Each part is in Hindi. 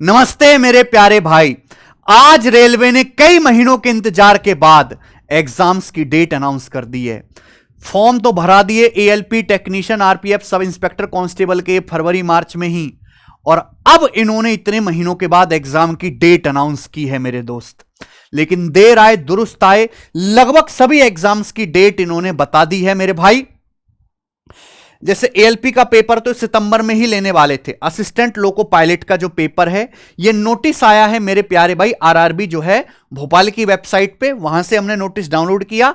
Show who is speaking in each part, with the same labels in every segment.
Speaker 1: नमस्ते मेरे प्यारे भाई। आज रेलवे ने कई महीनों के इंतजार के बाद एग्जाम्स की डेट अनाउंस कर दी है। फॉर्म तो भरा दिए ALP technician RPF sub inspector constable के फरवरी मार्च में ही, और अब इन्होंने इतने महीनों के बाद एग्जाम की डेट अनाउंस की है मेरे दोस्त। लेकिन देर आए दुरुस्त आए, लगभग सभी एग्जाम्स की डेट इन्होंने बता दी है मेरे भाई। जैसे एएलपी का पेपर तो सितंबर में ही लेने वाले थे। असिस्टेंट लोको पायलट का जो पेपर है, यह नोटिस आया है मेरे प्यारे भाई आरआरबी जो है भोपाल की वेबसाइट पे, वहां से हमने नोटिस डाउनलोड किया।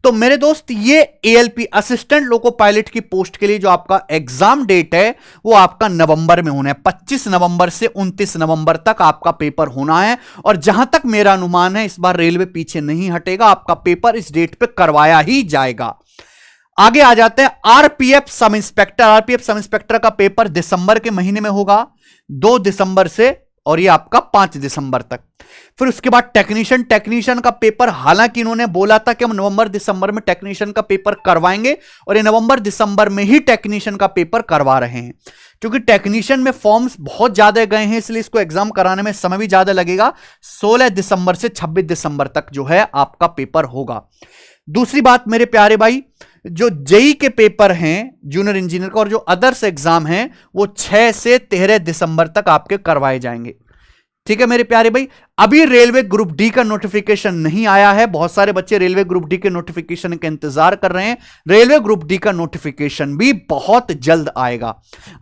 Speaker 1: तो मेरे दोस्त ये एएलपी असिस्टेंट लोको पायलट की पोस्ट के लिए जो आपका एग्जाम डेट है वो आपका नवंबर में होना है। 25 नवंबर से 29 नवंबर तक आपका पेपर होना है। और जहां तक मेरा अनुमान है, इस बार रेलवे पीछे नहीं हटेगा, आपका पेपर इस डेट पे करवाया ही जाएगा। आगे आ जाते हैं RPF sub inspector. RPF sub inspector का पेपर दिसंबर के महीने में होगा, 2 दिसंबर से, और ये आपका 5 दिसंबर तक। फिर उसके बाद टेक्नीशियन का पेपर, हालांकि इन्होंने बोला था कि हम नवंबर दिसंबर में टेक्नीशियन का पेपर करवाएंगे, और ये नवंबर दिसंबर में ही टेक्नीशियन का पेपर करवा रहे हैं। क्योंकि टेक्नीशियन में फॉर्म्स बहुत ज्यादा गए हैं, इसलिए इसको एग्जाम कराने में समय भी ज्यादा लगेगा। 16 दिसंबर से 26 दिसंबर तक जो है आपका पेपर होगा। दूसरी बात मेरे प्यारे भाई, जो जेई के पेपर हैं जूनियर इंजीनियर का और जो अदर्स एग्जाम हैं वो 6 से 13 दिसंबर तक आपके करवाए जाएंगे। ठीक है मेरे प्यारे भाई। अभी रेलवे ग्रुप डी का नोटिफिकेशन नहीं आया है। बहुत सारे बच्चे रेलवे ग्रुप डी के नोटिफिकेशन का इंतजार कर रहे हैं। रेलवे ग्रुप डी का नोटिफिकेशन भी बहुत जल्द आएगा।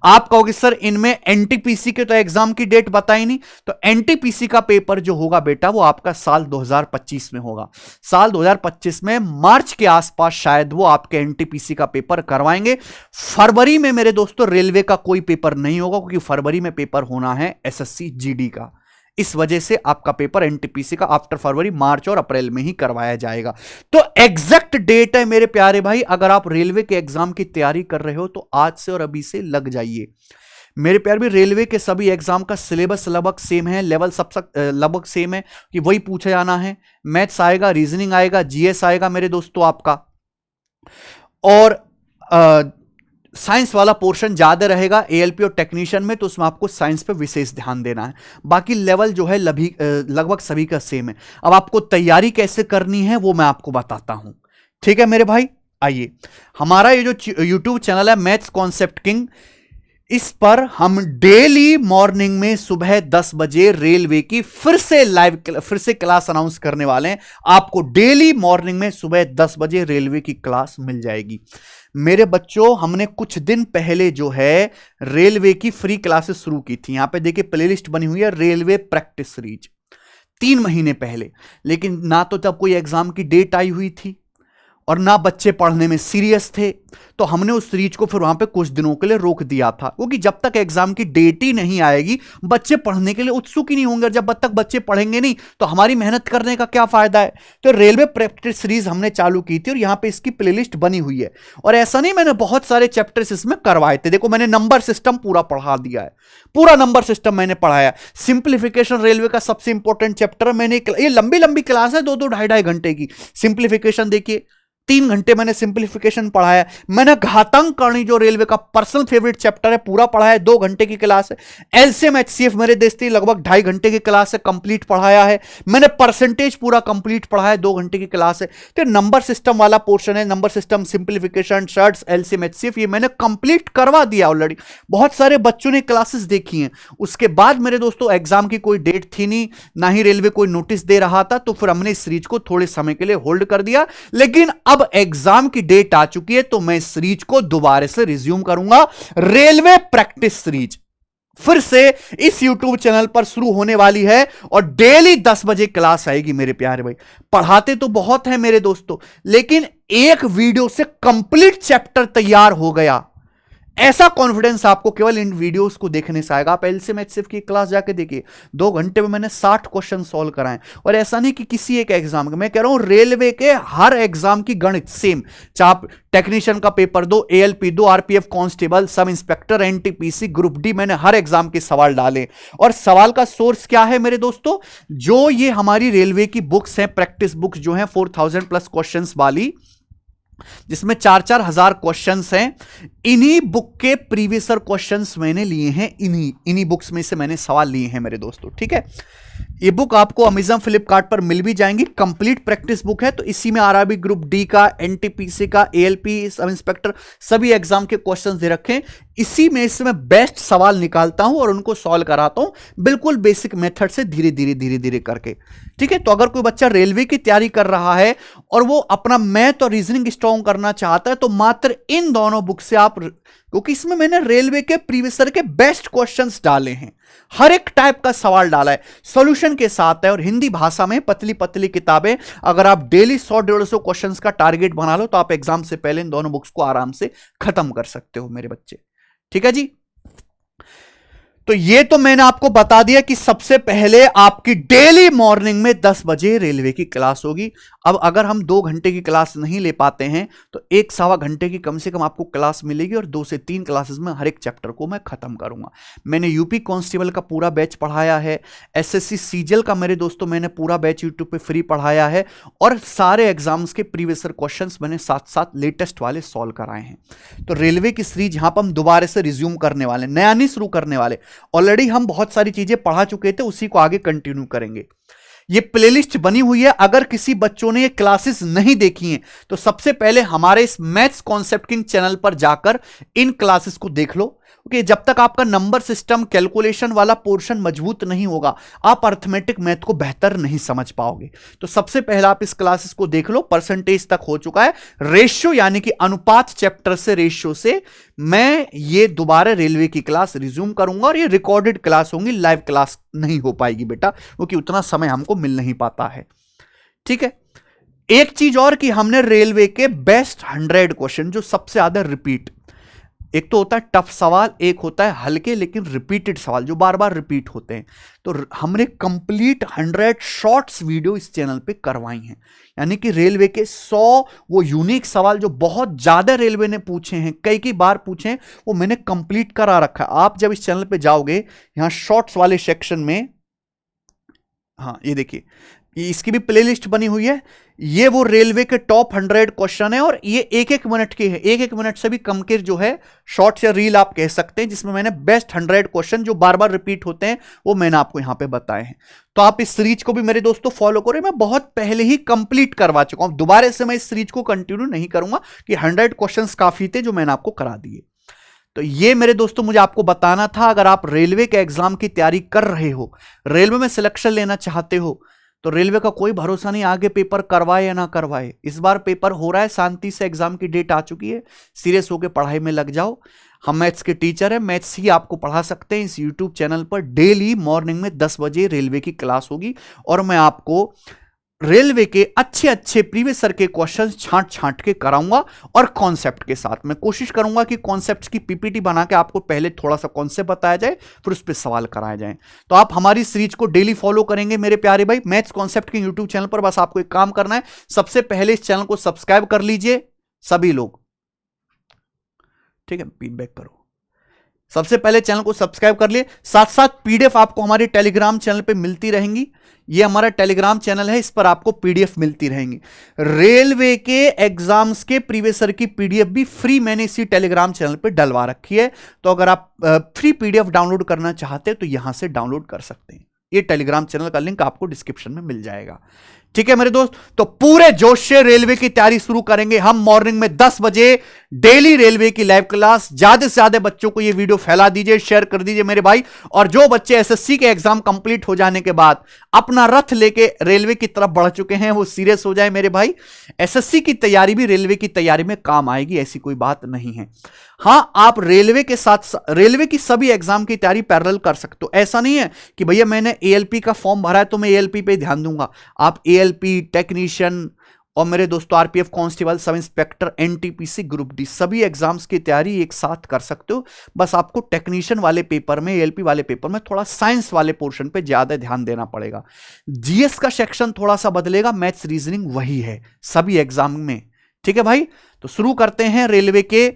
Speaker 1: आप कहोगे सर इनमें एनटीपीसी के तो एग्जाम की डेट बताई नहीं। तो एनटीपीसी का पेपर जो होगा बेटा वो आपका साल 2025 में होगा। साल 2025 में मार्च के आसपास शायद वो आपके एनटीपीसी का पेपर करवाएंगे। फरवरी में मेरे दोस्तों रेलवे का कोई पेपर नहीं होगा, क्योंकि फरवरी में पेपर होना है एसएससी जीडी का। इस वजह से आपका पेपर एनटीपीसी का आफ्टर फरवरी, मार्च और अप्रैल में ही करवाया जाएगा। तो एग्जैक्ट डेट है मेरे प्यारे भाई। अगर आप रेलवे के एग्जाम की तैयारी कर रहे हो तो आज से और अभी से लग जाइए मेरे प्यारे भाई। रेलवे के सभी एग्जाम का सिलेबस लगभग सेम है, लेवल सब लगभग सेम है कि वही पूछा जाना है। मैथ्स आएगा, रीजनिंग आएगा, जीएस आएगा मेरे दोस्तों आपका, और साइंस वाला पोर्शन ज्यादा रहेगा एएलपी और टेक्नीशियन में, तो उसमें आपको साइंस पे विशेष ध्यान देना है। बाकी लेवल जो है लगभग सभी का सेम है। अब आपको तैयारी कैसे करनी है वो मैं आपको बताता हूं। ठीक है मेरे भाई, आइए। हमारा ये जो यूट्यूब चैनल है मैथ्स कॉन्सेप्ट किंग, इस पर हम डेली मॉर्निंग में सुबह 10 बजे रेलवे की फिर से क्लास अनाउंस करने वाले हैं। आपको डेली मॉर्निंग में सुबह 10 बजे रेलवे की क्लास मिल जाएगी मेरे बच्चों। हमने कुछ दिन पहले जो है रेलवे की फ्री क्लासेस शुरू की थी। यहां पे देखिए प्लेलिस्ट बनी हुई है, रेलवे प्रैक्टिस सीरीज, 3 महीने पहले। लेकिन ना तो तब कोई एग्जाम की डेट आई हुई थी और ना बच्चे पढ़ने में सीरियस थे, तो हमने उस सीरीज को फिर वहां पे कुछ दिनों के लिए रोक दिया था। क्योंकि जब तक एग्जाम की डेट ही नहीं आएगी बच्चे पढ़ने के लिए उत्सुक ही नहीं होंगे, और जब तक बच्चे पढ़ेंगे नहीं तो हमारी मेहनत करने का क्या फायदा है। तो रेलवे प्रैक्टिस सीरीज हमने चालू की थी और यहां पे इसकी प्लेलिस्ट बनी हुई है। और ऐसा नहीं, मैंने बहुत सारे चैप्टर्स इसमें करवाए थे। देखो मैंने नंबर सिस्टम पूरा पढ़ा दिया है, पूरा नंबर सिस्टम मैंने पढ़ाया। सिंप्लीफिकेशन रेलवे का सबसे इंपॉर्टेंट चैप्टर मैंने, ये लंबी लंबी क्लास है, 2-2 ढाई-ढाई घंटे की। सिंप्लीफिकेशन देखिए 3 घंटे मैंने सिंप्लीफिकेशन पढ़ाया। मैंने घातांक करनी जो रेलवे का पर्सनल फेवरेट चैप्टर है पूरा पढ़ाया है, 2 घंटे की क्लास है। एलसीएम एचसीएफ मेरे दोस्ती लगभग 2.5 घंटे की क्लास है, कंप्लीट पढ़ाया है। मैंने परसेंटेज पूरा कंप्लीट पढ़ाया है, 2 घंटे की क्लास है। तो नंबर सिस्टम वाला पोर्शन है, number system, simplification, shirts, LCM HCF, ये मैंने कंप्लीट करवा दिया ऑलरेडी। बहुत सारे बच्चों ने क्लासेस देखी हैं। उसके बाद मेरे दोस्तों एग्जाम की कोई डेट थी नहीं, ना ही रेलवे कोई नोटिस दे रहा था, तो फिर हमने इस सीरीज को थोड़े समय के लिए होल्ड कर दिया। लेकिन अब एग्जाम की डेट आ चुकी है, तो मैं इस सीरीज को दोबारा से रिज्यूम करूंगा। रेलवे प्रैक्टिस सीरीज फिर से इस YouTube चैनल पर शुरू होने वाली है, और डेली 10 बजे क्लास आएगी मेरे प्यारे भाई। पढ़ाते तो बहुत है मेरे दोस्तों, लेकिन एक वीडियो से कंप्लीट चैप्टर तैयार हो गया, ऐसा कॉन्फिडेंस आपको केवल इन वीडियोस को देखने से आएगा। आप एलसीएम एचसीएफ की क्लास जाके देखिए, 2 घंटे में मैंने 60 क्वेश्चन सॉल्व कराए। और ऐसा नहीं कि किसी एक एग्जाम के, मैं कह रहा हूं रेलवे के हर एग्जाम की गणित सेम। चाहे टेक्नीशियन का पेपर दो, एएलपी दो, RPF constable, sub inspector, NTPC, group D, मैंने हर एग्जाम के सवाल डाले। और सवाल का सोर्स क्या है मेरे दोस्तों, जो ये हमारी रेलवे की बुक्स हैं, प्रैक्टिस बुक्स जो हैं 4000+ क्वेश्चंस वाली, जिसमें 4-4 हजार क्वेश्चंस हैं। इन्हीं बुक के प्रीवियस क्वेश्चंस मैंने लिए हैं, इन्हीं बुक्स में से मैंने सवाल लिए हैं मेरे दोस्तों, ठीक है। ये बुक आपको अमेजन फ्लिपकार्ट पर मिल भी जाएंगी, कंप्लीट प्रैक्टिस बुक है। तो इसी में आरआरबी ग्रुप डी का, एनटीपीसी का, एएलपी सब इंस्पेक्टर सभी एग्जाम के क्वेश्चंस दे रखे हैं। इसी में से मैं बेस्ट सवाल निकालता हूं और उनको सॉल्व कराता हूं, बिल्कुल बेसिक मेथड से, धीरे धीरे करके, ठीक है। तो अगर कोई बच्चा रेलवे की तैयारी कर रहा है और वो अपना मैथ और रीजनिंग स्ट्रॉन्ग करना चाहता है, तो मात्र इन दोनों बुक से आप, क्योंकि इसमें मैंने रेलवे के प्रीवियस ईयर के बेस्ट क्वेश्चंस डाले हैं, हर एक टाइप का सवाल डाला है, सॉल्यूशन के साथ है, और हिंदी भाषा में पतली पतली किताबें। अगर आप डेली 100-150 क्वेश्चंस का टारगेट बना लो तो आप एग्जाम से पहले इन दोनों बुक्स को आराम से खत्म कर सकते हो मेरे बच्चे, ठीक है जी। तो ये तो मैंने आपको बता दिया कि सबसे पहले आपकी डेली मॉर्निंग में 10 बजे रेलवे की क्लास होगी। अब अगर हम 2 घंटे की क्लास नहीं ले पाते हैं तो 1-1.25 घंटे की कम से कम आपको क्लास मिलेगी, और 2 से 3 क्लासेस में हर एक चैप्टर को मैं खत्म करूंगा। मैंने यूपी कांस्टेबल का पूरा बैच पढ़ाया है, एसएससी सीजीएल का मेरे दोस्तों मैंने पूरा बैच यूट्यूब पे फ्री पढ़ाया है, और सारे एग्जाम्स के प्रीवियस ईयर क्वेश्चंस मैंने साथ साथ लेटेस्ट वाले सॉल्व कराए हैं। तो रेलवे की सीरीज यहां पर हम दोबारा से रिज्यूम करने वाले, नया नहीं शुरू करने वाले। ऑलरेडी हम बहुत सारी चीजें पढ़ा चुके थे, उसी को आगे कंटिन्यू करेंगे। ये प्लेलिस्ट बनी हुई है, अगर किसी बच्चों ने ये क्लासेस नहीं देखी हैं तो सबसे पहले हमारे इस मैथ्स कॉन्सेप्ट किंग चैनल पर जाकर इन क्लासेस को देख लो, क्योंकि जब तक आपका नंबर सिस्टम कैलकुलेशन वाला पोर्शन मजबूत नहीं होगा, आप अर्थमेटिक मैथ को बेहतर नहीं समझ पाओगे। तो सबसे पहले आप इस क्लासेस को देख लो, परसेंटेज तक हो चुका है, रेशियो यानी कि अनुपात चैप्टर से, रेशियो से मैं ये दोबारा रेलवे की क्लास रिज्यूम करूंगा, और ये रिकॉर्डेड क्लास होंगी, लाइव क्लास नहीं हो पाएगी बेटा, क्योंकि उतना समय हमको मिल नहीं पाता है, ठीक है। एक चीज और कि हमने रेलवे के बेस्ट 100 क्वेश्चन, जो सबसे ज्यादा रिपीट, एक तो होता है टफ सवाल, एक होता है हल्के लेकिन रिपीटेड सवाल जो बार बार रिपीट होते हैं, तो हमने कंप्लीट 100 शॉर्ट्स वीडियो इस चैनल पे करवाई हैं। यानी कि रेलवे के 100 वो यूनिक सवाल जो बहुत ज्यादा रेलवे ने पूछे हैं, कई बार पूछे हैं, वो मैंने कंप्लीट करा रखा है। आप जब इस चैनल पे जाओगे, यहां शॉर्ट्स वाले सेक्शन में, हाँ ये देखिए, इसकी भी प्लेलिस्ट बनी हुई है। ये वो रेलवे के टॉप 100 क्वेश्चन है, और ये 1-1 मिनट के हैं, 1-1 मिनट से भी कम के जो है शॉर्ट्स या रील आप कह सकते हैं, जिसमें मैंने बेस्ट 100 क्वेश्चन जो बार बार रिपीट होते हैं वो मैंने आपको यहां पे बताए हैं। तो आप इस सीरीज को भी मेरे दोस्तों फॉलो करें, मैं बहुत पहले ही कंप्लीट करवा चुका हूं, दोबारा से मैं इस सीरीज को कंटिन्यू नहीं करूंगा कि 100 क्वेश्चन काफी थे जो मैंने आपको करा दिए। तो ये मेरे दोस्तों मुझे आपको बताना था। अगर आप रेलवे के एग्जाम की तैयारी कर रहे हो, रेलवे में सिलेक्शन लेना चाहते हो, तो रेलवे का कोई भरोसा नहीं, आगे पेपर करवाए या ना करवाए। इस बार पेपर हो रहा है, शांति से एग्जाम की डेट आ चुकी है, सीरियस होकर पढ़ाई में लग जाओ। हम मैथ्स के टीचर हैं, मैथ्स ही आपको पढ़ा सकते हैं। इस यूट्यूब चैनल पर डेली मॉर्निंग में 10 बजे रेलवे की क्लास होगी, और मैं आपको रेलवे के अच्छे अच्छे प्रीवियस ईयर के क्वेश्चंस छांट के कराऊंगा, और कॉन्सेप्ट के साथ मैं कोशिश करूंगा कि कॉन्सेप्ट की पीपीटी बना के आपको पहले थोड़ा सा कॉन्सेप्ट बताया जाए, फिर उस पर सवाल कराए जाएं। तो आप हमारी सीरीज को डेली फॉलो करेंगे मेरे प्यारे भाई, मैथ्स कॉन्सेप्ट के यूट्यूब चैनल पर। बस आपको एक काम करना है, सबसे पहले इस चैनल को सब्सक्राइब कर लीजिए सभी लोग, ठीक है, फीडबैक करो। सबसे पहले चैनल को सब्सक्राइब कर लिए, साथ साथ पीडीएफ आपको हमारे टेलीग्राम चैनल पे मिलती रहेंगी। ये हमारा टेलीग्राम चैनल है, इस पर आपको पीडीएफ मिलती रहेंगी। रेलवे के एग्जाम्स के प्रीवियस ईयर की पीडीएफ भी फ्री मैंने इसी टेलीग्राम चैनल पे डलवा रखी है। तो अगर आप फ्री पीडीएफ डाउनलोड करना चाहते हैं तो यहां से डाउनलोड कर सकते हैं। ये टेलीग्राम चैनल का लिंक आपको डिस्क्रिप्शन में मिल जाएगा, ठीक है मेरे दोस्त। तो पूरे जोश से रेलवे की तैयारी शुरू करेंगे हम मॉर्निंग में 10 बजे डेली रेलवे की लाइव क्लास। ज्यादा से ज्यादा बच्चों को ये वीडियो फैला दीजिए, शेयर कर दीजिए मेरे भाई। और जो बच्चे एसएससी के एग्जाम कंप्लीट हो जाने के बाद अपना रथ लेके रेलवे की तरफ बढ़ चुके हैं, वो सीरियस हो जाए मेरे भाई। एसएससी की तैयारी भी रेलवे की तैयारी में काम आएगी, ऐसी कोई बात नहीं है। हां, आप रेलवे के साथ रेलवे की सभी एग्जाम की तैयारी पैरेलल कर सकते हो। ऐसा नहीं है कि भैया मैंने एएलपी का फॉर्म भरा है तो मैं एएलपी पे ध्यान दूंगा। आप एएलपी, टेक्नीशियन और मेरे दोस्तों RPF constable, sub inspector, NTPC, group D सभी एग्जाम्स की तैयारी एक साथ कर सकते हो। बस आपको टेक्नीशियन वाले पेपर में, एएलपी वाले पेपर में थोड़ा साइंस वाले पोर्शन पे ज्यादा ध्यान देना पड़ेगा। जीएस का सेक्शन थोड़ा सा बदलेगा, मैथ्स रीजनिंग वही है सभी एग्जाम में, ठीक है भाई। तो शुरू करते हैं रेलवे के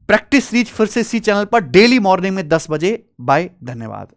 Speaker 1: प्रैक्टिस सीरीज फिर से इसी चैनल पर डेली मॉर्निंग में 10 बजे। बाय, धन्यवाद।